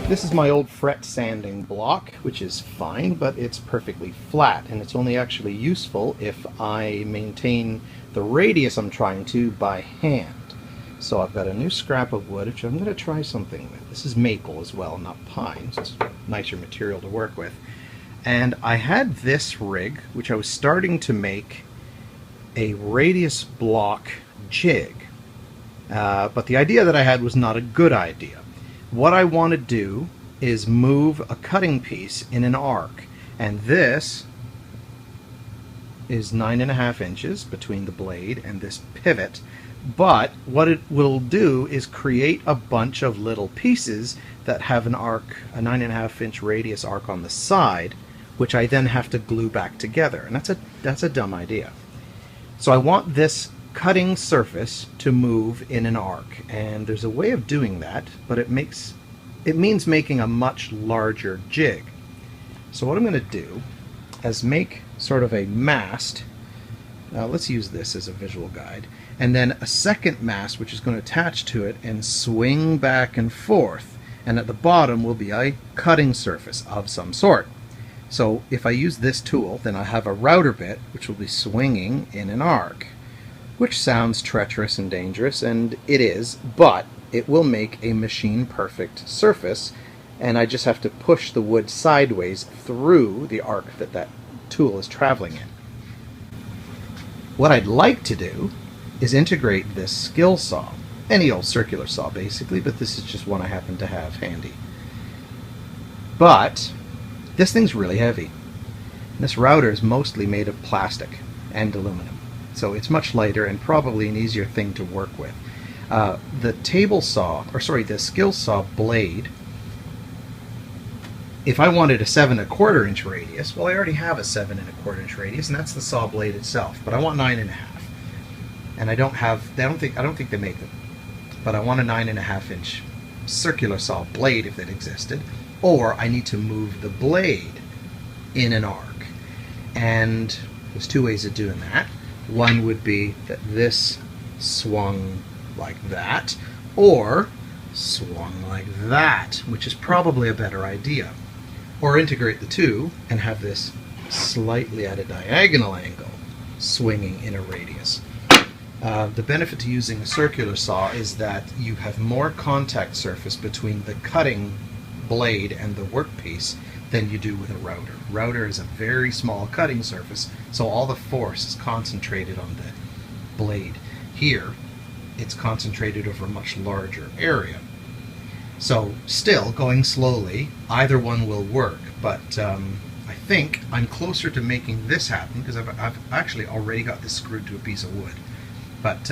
This is my old fret sanding block, which is fine, but it's perfectly flat, and it's only actually useful if I maintain the radius I'm trying to by hand. So I've got a new scrap of wood, which I'm going to try something with. This is maple as well, not pine, so it's a nicer material to work with. And I had this rig, which I was starting to make a radius block jig. But the idea that I had was not a good idea. What I want to do is move a cutting piece in an arc, and this is 9.5 inches between the blade and this pivot, but what it will do is create a bunch of little pieces that have an arc, a 9.5 inch radius arc on the side, which I then have to glue back together, and that's a dumb idea. So I want this cutting surface to move in an arc, and there's a way of doing that, but it means making a much larger jig. So what I'm going to do is make sort of a mast. Let's use this as a visual guide, and then a second mast which is going to attach to it and swing back and forth, and at the bottom will be a cutting surface of some sort. So if I use this tool, then I have a router bit which will be swinging in an arc, which sounds treacherous and dangerous, and it is, but it will make a machine perfect surface, and I just have to push the wood sideways through the arc that tool is traveling in. What I'd like to do is integrate this skill saw, any old circular saw basically, but this is just one I happen to have handy. But this thing's really heavy. This router is mostly made of plastic and aluminum, so it's much lighter and probably an easier thing to work with. The skill saw blade, if I wanted a 7.25 inch radius, well, I already have a 7.25 inch radius, and that's the saw blade itself, but I want 9.5. And I don't think they make them, but I want a 9.5 inch circular saw blade if it existed, or I need to move the blade in an arc. And there's two ways of doing that. One would be that this swung like that, or swung like that, which is probably a better idea. Or integrate the two and have this slightly at a diagonal angle, swinging in a radius. The benefit to using a circular saw is that you have more contact surface between the cutting blade and the workpiece than you do with a router. Router is a very small cutting surface, so all the force is concentrated on the blade. Here, it's concentrated over a much larger area. So still, going slowly, either one will work, but I think I'm closer to making this happen because I've actually already got this screwed to a piece of wood. But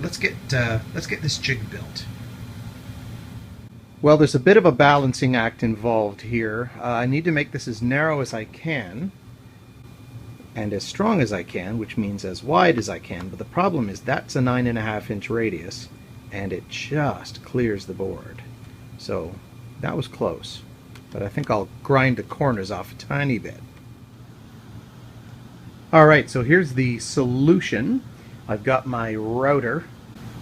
let's get this jig built. Well, there's a bit of a balancing act involved here. I need to make this as narrow as I can and as strong as I can, which means as wide as I can, but the problem is that's a 9.5 inch radius and it just clears the board. So that was close, but I think I'll grind the corners off a tiny bit. Alright, so here's the solution. I've got my router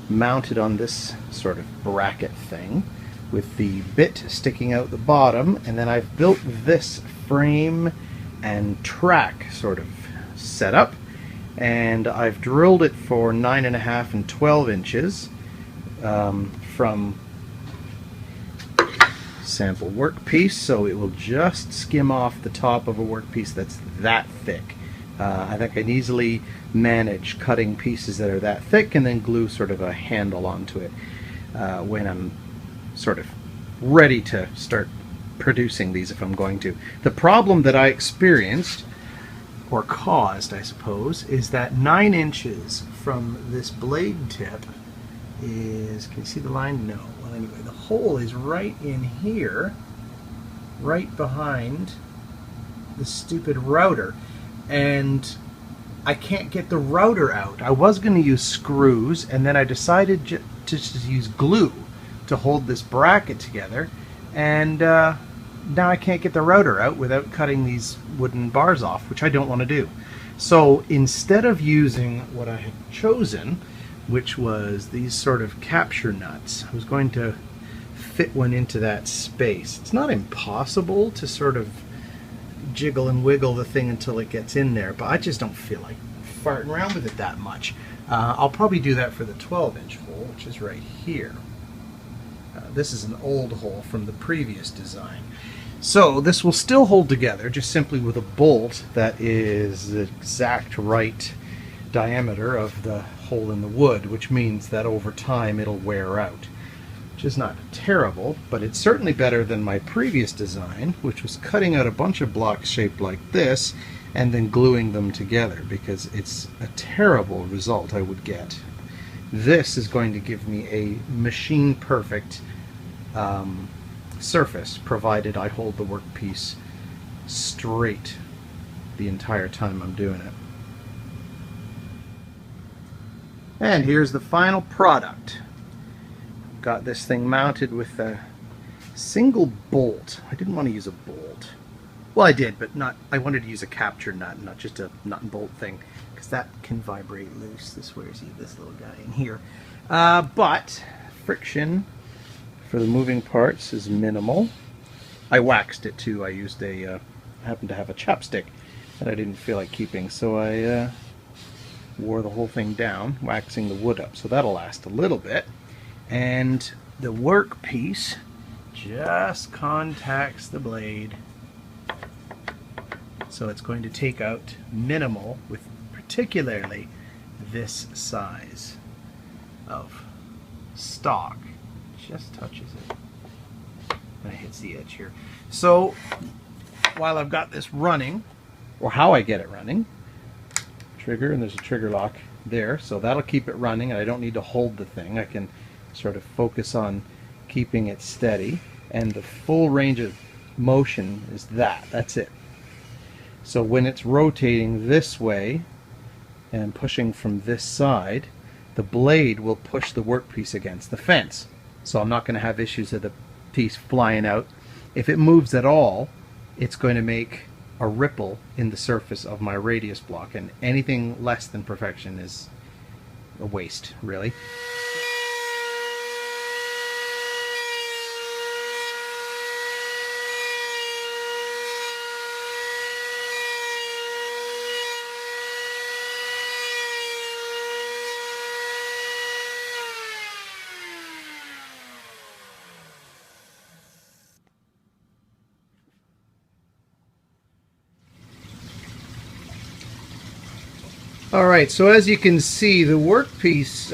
mounted on this sort of bracket thing with the bit sticking out the bottom, and then I've built this frame and track sort of setup, and I've drilled it for 9.5 and 12 inches from sample workpiece, so it will just skim off the top of a workpiece that's that thick. I think I can easily manage cutting pieces that are that thick and then glue sort of a handle onto it when I'm sort of ready to start producing these if I'm going to. The problem that I experienced, or caused I suppose, is that 9 inches from this blade tip is, can you see the line? No. Well anyway, the hole is right in here, right behind the stupid router, and I can't get the router out. I was going to use screws, and then I decided to just use glue to hold this bracket together, and now I can't get the router out without cutting these wooden bars off, which I don't want to do. So instead of using what I had chosen, which was these sort of capture nuts, I was going to fit one into that space. It's not impossible to sort of jiggle and wiggle the thing until it gets in there, but I just don't feel like farting around with it that much. I'll probably do that for the 12-inch hole, which is right here. This is an old hole from the previous design. So this will still hold together, just simply with a bolt that is the exact right diameter of the hole in the wood, which means that over time it'll wear out. Which is not terrible, but it's certainly better than my previous design, which was cutting out a bunch of blocks shaped like this and then gluing them together, because it's a terrible result I would get. This is going to give me a machine perfect surface, provided I hold the workpiece straight the entire time I'm doing it. And here's the final product. Got this thing mounted with a single bolt. I didn't want to use a bolt. Well, I did, but not. I wanted to use a capture nut, not just a nut and bolt thing, because that can vibrate loose. This wears this little guy in here. But friction for the moving parts is minimal. I waxed it too. I used a happened to have a chapstick that I didn't feel like keeping, so I wore the whole thing down, waxing the wood up. So that'll last a little bit. And the workpiece just contacts the blade. So it's going to take out minimal, with particularly this size of stock. Just touches it and it hits the edge here. So while I've got this running, or how I get it running, trigger, and there's a trigger lock there, so that'll keep it running, and I don't need to hold the thing. I can sort of focus on keeping it steady, and the full range of motion is that's it. So when it's rotating this way and pushing from this side, the blade will push the workpiece against the fence. So I'm not going to have issues of the piece flying out. If it moves at all, it's going to make a ripple in the surface of my radius block, and anything less than perfection is a waste, really. Alright, so as you can see, the workpiece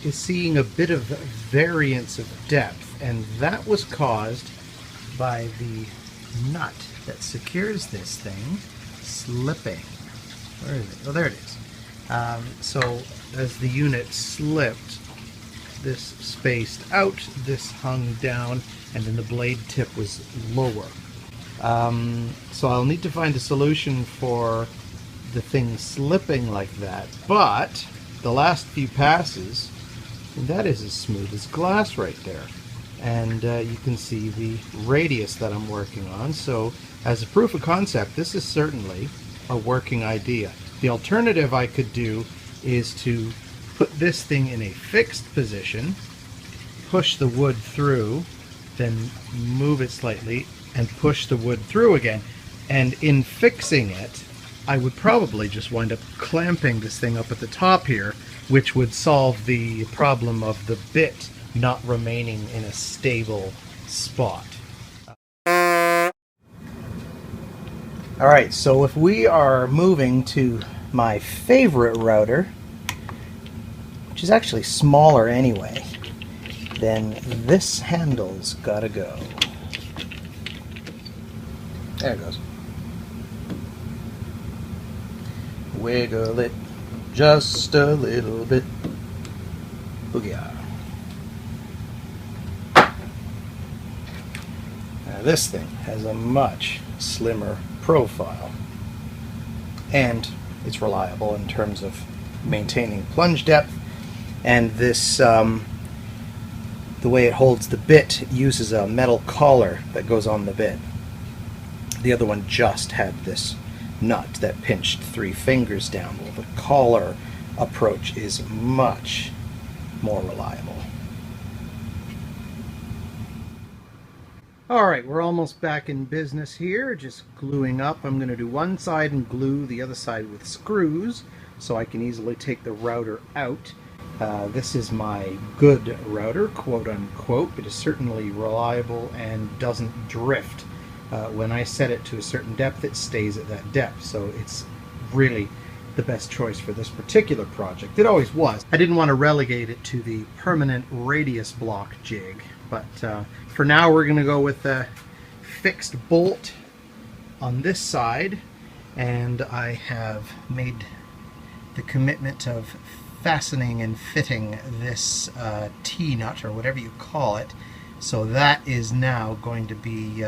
is seeing a bit of variance of depth, and that was caused by the nut that secures this thing slipping. Where is it? Oh, there it is. So as the unit slipped, this spaced out, this hung down, and then the blade tip was lower. So I'll need to find a solution for the thing slipping like that, but the last few passes, that is as smooth as glass right there, and you can see the radius that I'm working on. So as a proof of concept, this is certainly a working idea. The alternative I could do is to put this thing in a fixed position, push the wood through, then move it slightly and push the wood through again, and in fixing it I would probably just wind up clamping this thing up at the top here, which would solve the problem of the bit not remaining in a stable spot. Alright, so if we are moving to my favorite router, which is actually smaller anyway, then this handle's gotta go. There it goes. Wiggle it just a little bit. Booyah. Now this thing has a much slimmer profile, and it's reliable in terms of maintaining plunge depth, and this the way it holds the bit, it uses a metal collar that goes on the bit. The other one just had this nut that pinched 3 fingers down. Well, the collar approach is much more reliable. All right, we're almost back in business here, just gluing up. I'm going to do one side and glue the other side with screws so I can easily take the router out. This is my good router, quote unquote. It is certainly reliable and doesn't drift. When I set it to a certain depth, it stays at that depth, so it's really the best choice for this particular project. It always was. I didn't want to relegate it to the permanent radius block jig, but for now we're going to go with a fixed bolt on this side, and I have made the commitment of fastening and fitting this T-nut, or whatever you call it, so that is now going to be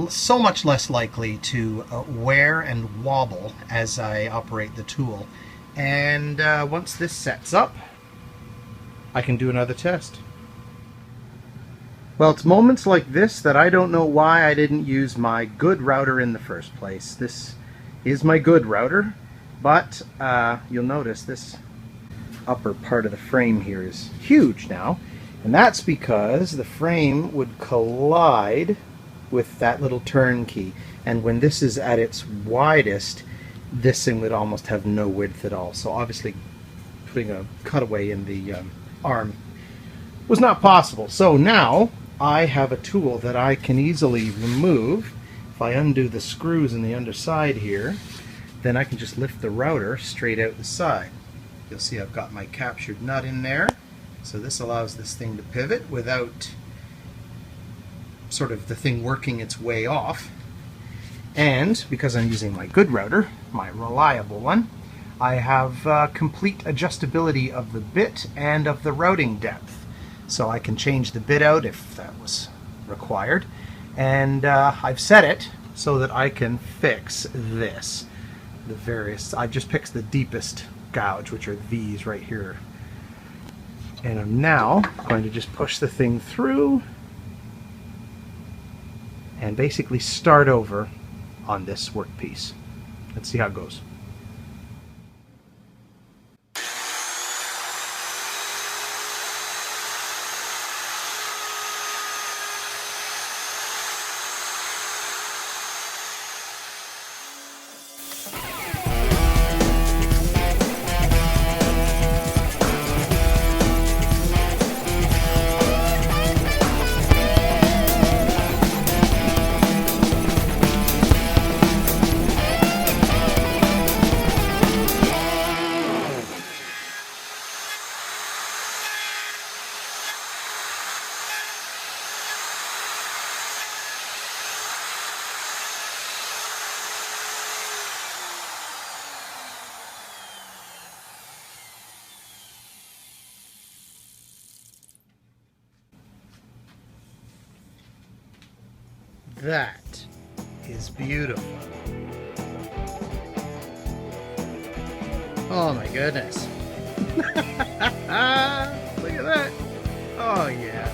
so much less likely to wear and wobble as I operate the tool. And once this sets up, I can do another test. Well, it's moments like this that I don't know why I didn't use my good router in the first place. This is my good router, but you'll notice this upper part of the frame here is huge now, and that's because the frame would collide with that little turn key, and when this is at its widest, this thing would almost have no width at all. So obviously putting a cutaway in the arm was not possible. So now I have a tool that I can easily remove. If I undo the screws in the underside here, then I can just lift the router straight out the side. You'll see I've got my captured nut in there, so this allows this thing to pivot without sort of the thing working its way off. And because I'm using my good router, my reliable one, I have complete adjustability of the bit and of the routing depth. So I can change the bit out if that was required. And I've set it so that I can fix this. I've just picked the deepest gouge, which are these right here. And I'm now going to just push the thing through and basically start over on this workpiece. Let's see how it goes. That is beautiful. Oh my goodness. Look at that. Oh yeah.